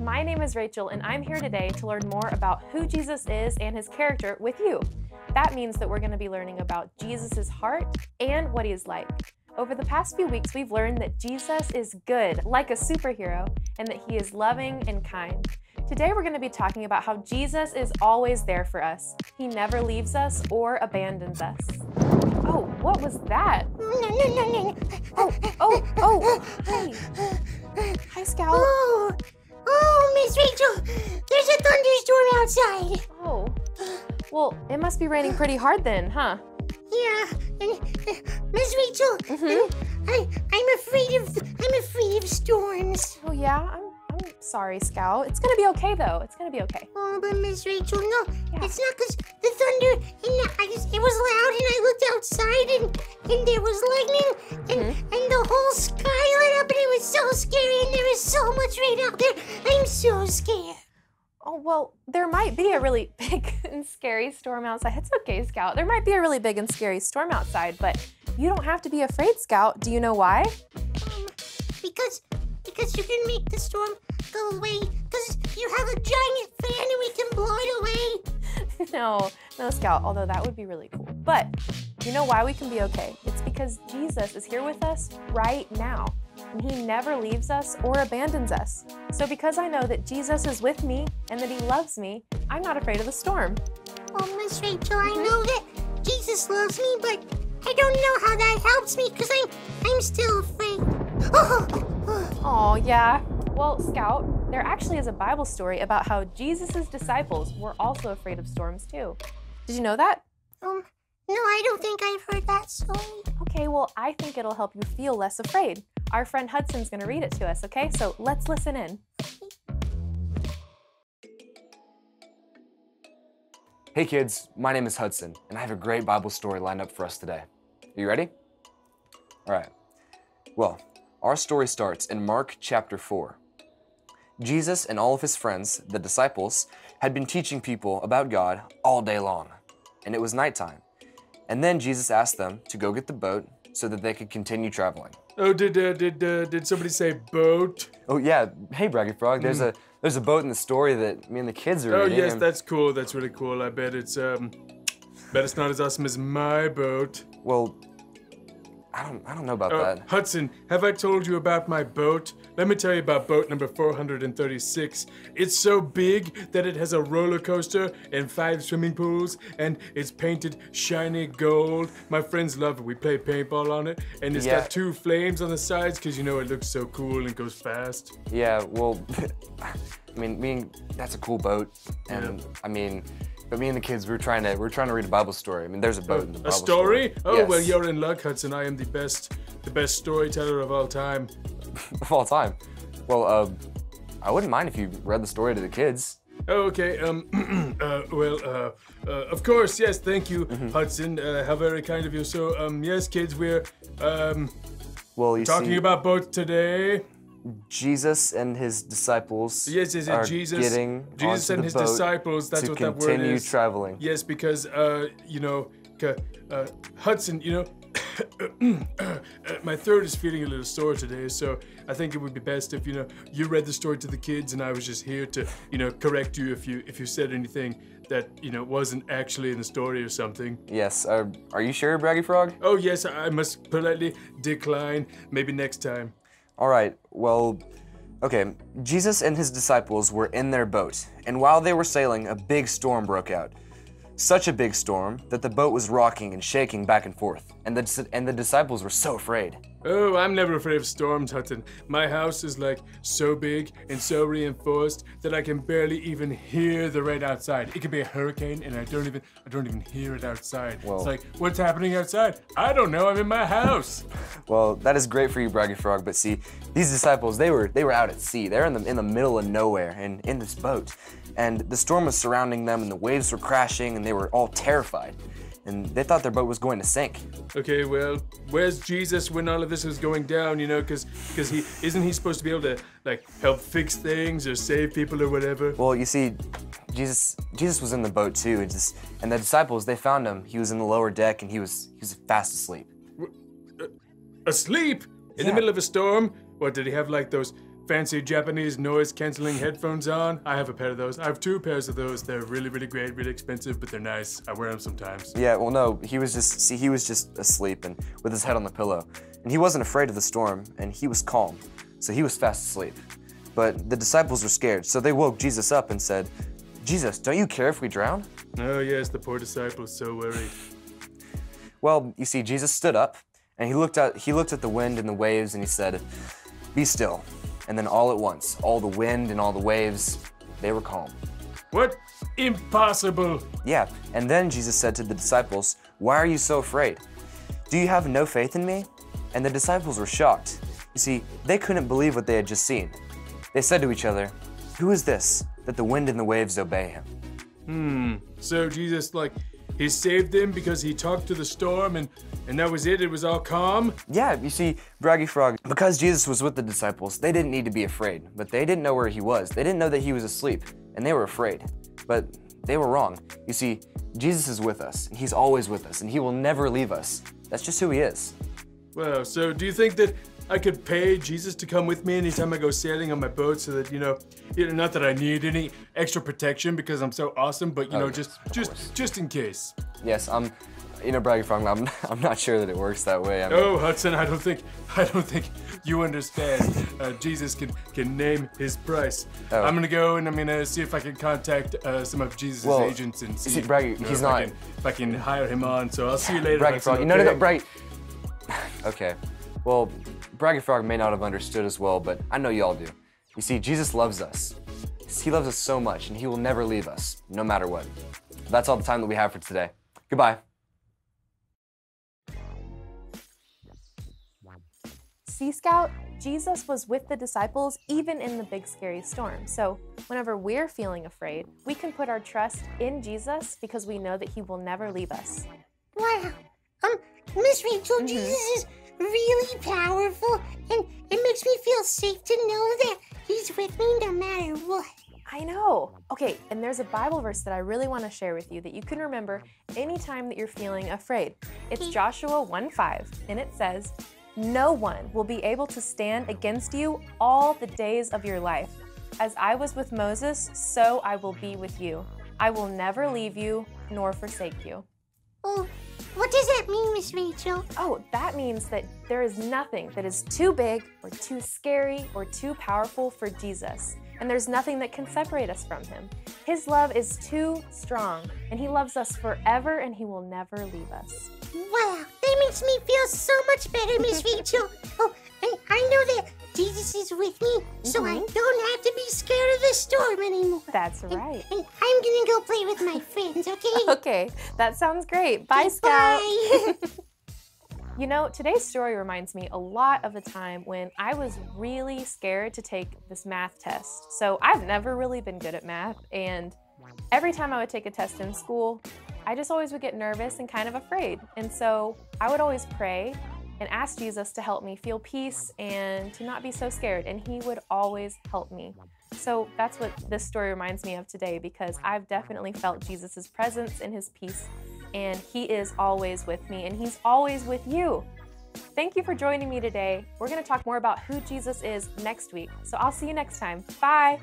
My name is Rachel, and I'm here today to learn more about who Jesus is and his character with you. That means that we're going to be learning about Jesus' heart and what he is like. Over the past few weeks, we've learned that Jesus is good, like a superhero, and that he is loving and kind. Today, we're going to be talking about how Jesus is always there for us. He never leaves us or abandons us. Oh, what was that? Oh, hey. Hi, Scout. Oh, Miss Rachel, there's a thunderstorm outside. Oh, well, it must be raining pretty hard then, huh? Yeah, and Miss Rachel, I'm afraid of storms. Oh yeah, I'm sorry, Scout. It's gonna be okay though. It's gonna be okay. Oh, but Miss Rachel, no, Yeah. it's not because the thunder, it was loud, and I looked outside, and there was lightning, and the whole sky lit up, and it was so scary, and there was so much rain out there. I'm so scared. Oh, well, there might be a really big and scary storm outside. It's okay, Scout. There might be a really big and scary storm outside, but you don't have to be afraid, Scout. Do you know why? Because you can make the storm go away, because you have a giant fan and we can blow it away. No, Scout, although that would be really cool. But you know why we can be okay? It's because Jesus is here with us right now, and he never leaves us or abandons us. So because I know that Jesus is with me and that he loves me, I'm not afraid of the storm. Oh, Miss Rachel, I know that Jesus loves me, but I don't know how that helps me because I'm still afraid. Oh, yeah. Well, Scout, there actually is a Bible story about how Jesus' disciples were also afraid of storms too. Did you know that? No, I don't think I've heard that story. Okay, well, I think it'll help you feel less afraid. Our friend Hudson's gonna read it to us, okay? So let's listen in. Hey kids, my name is Hudson, and I have a great Bible story lined up for us today. Are you ready? All right. Well, our story starts in Mark chapter 4. Jesus and all of his friends, the disciples, had been teaching people about God all day long, and it was nighttime. And then Jesus asked them to go get the boat so that they could continue traveling. Oh, did somebody say boat? Oh yeah, hey Braggy Frog, there's a boat in the story that me and the kids are Oh reading. yes, that's cool. That's really cool. I bet it's not as awesome as my boat. Well, I don't know about that. Hudson, have I told you about my boat? Let me tell you about boat number 436. It's so big that it has a roller coaster and 5 swimming pools, and it's painted shiny gold. My friends love it. We play paintball on it, and it's got 2 flames on the sides because, you know, it looks so cool and goes fast. Yeah, well, I mean, that's a cool boat, and but me and the kids, we're trying to read a Bible story. I mean, there's a boat in the Bible story? Oh, yes. well, you're in luck, Hudson. I am the best storyteller of all time. Of all time. Well, I wouldn't mind if you read the story to the kids. Oh, okay. Of course, yes. Thank you, Hudson. How very kind of you. So, yes, kids, we're Well, you talking see, about boat today. Jesus and his disciples are Jesus getting and onto his the boat disciples. That's to what that word continue is. traveling. Yes, because Hudson, you know, my throat is feeling a little sore today, so I think it would be best if you read the story to the kids, and I was just here to correct you if you said anything that wasn't actually in the story or something. Yes. Are you sure, Braggy Frog? Oh yes, I must politely decline. Maybe next time. All right, well, okay. Jesus and his disciples were in their boat, and while they were sailing, a big storm broke out. Such a big storm that the boat was rocking and shaking back and forth, and the disciples were so afraid. Oh, I'm never afraid of storms, Hudson. My house is like so big and so reinforced that I can barely even hear the rain outside. It could be a hurricane and I don't even hear it outside. Well, it's like, what's happening outside? I don't know, I'm in my house. Well, that is great for you, Braggy Frog, but see, these disciples, they were out at sea. They're in the middle of nowhere and in this boat. And the storm was surrounding them and the waves were crashing and they were all terrified. And they thought their boat was going to sink. Okay, well, where's Jesus when all of this is going down, because isn't he supposed to be able to, like, help fix things or save people or whatever? Well, you see, Jesus was in the boat too, and the disciples, they found him. He was in the lower deck and he was fast asleep. Asleep? In Yeah. the middle of a storm? What, did he have like those fancy Japanese noise-canceling headphones on. I have a pair of those. I have 2 pairs of those. They're really, really great, really expensive, but they're nice. I wear them sometimes. Yeah, well, no, he was just asleep and with his head on the pillow. And he wasn't afraid of the storm, and he was calm. So he was fast asleep. But the disciples were scared, so they woke Jesus up and said, "Jesus, don't you care if we drown?" Oh yes, the poor disciples, so worried. Well, you see, Jesus stood up, and he looked at the wind and the waves, and he said, "Be still." And then all at once, all the wind and all the waves, they were calm. What? Impossible! Yeah, and then Jesus said to the disciples, "Why are you so afraid? Do you have no faith in me?" And the disciples were shocked. You see, they couldn't believe what they had just seen. They said to each other, "Who is this, that the wind and the waves obey him?" So Jesus, he saved them because he talked to the storm and that was it? It was all calm? Yeah, you see, Braggy Frog, because Jesus was with the disciples, they didn't need to be afraid, but they didn't know where he was. They didn't know that he was asleep, and they were afraid. But they were wrong. You see, Jesus is with us, and he's always with us, and he will never leave us. That's just who he is. Well, so do you think that I could pay Jesus to come with me anytime I go sailing on my boat so that, not that I need any extra protection because I'm so awesome, but, just in case. Yes, Braggy Frog, I'm not sure that it works that way. Oh, Hudson, I don't think you understand. Jesus can name his price. Oh. I'm gonna go and I'm gonna see if I can contact some of Jesus' agents and see Braggy, he's not. If I can hire him on. So I'll see you later. Braggy Frog, okay? no, Braggy. Okay, well, Braggy Frog may not have understood as well, but I know y'all do. You see, Jesus loves us. He loves us so much, and he will never leave us, no matter what. That's all the time that we have for today. Goodbye. Sea Scout, Jesus was with the disciples even in the big scary storm. So whenever we're feeling afraid, we can put our trust in Jesus because we know that he will never leave us. Wow. Miss Rachel, Jesus is really powerful, and it makes me feel safe to know that he's with me no matter what. I know. Okay, and there's a Bible verse that I really want to share with you that you can remember anytime that you're feeling afraid. It's Joshua 1:5, and it says, "No one will be able to stand against you all the days of your life. As I was with Moses, so I will be with you. I will never leave you nor forsake you." Oh, what does that mean, Miss Rachel? Oh, that means that there is nothing that is too big or too scary or too powerful for Jesus. And there's nothing that can separate us from him. His love is too strong, and he loves us forever, and he will never leave us. Wow, that makes me feel so much better, Miss Rachel. Oh, and I know that Jesus is with me, so I don't have to be scared of the storm anymore. That's right. And I'm gonna go play with my friends, okay? Okay, that sounds great. Bye, Scout. Bye. You know, today's story reminds me a lot of a time when I was really scared to take this math test. So I've never really been good at math, and every time I would take a test in school, I just always would get nervous and kind of afraid. And so I would always pray and ask Jesus to help me feel peace and to not be so scared, and he would always help me. So that's what this story reminds me of today, because I've definitely felt Jesus's presence and his peace, and he is always with me, and he's always with you. Thank you for joining me today. We're going to talk more about who Jesus is next week, so I'll see you next time. Bye!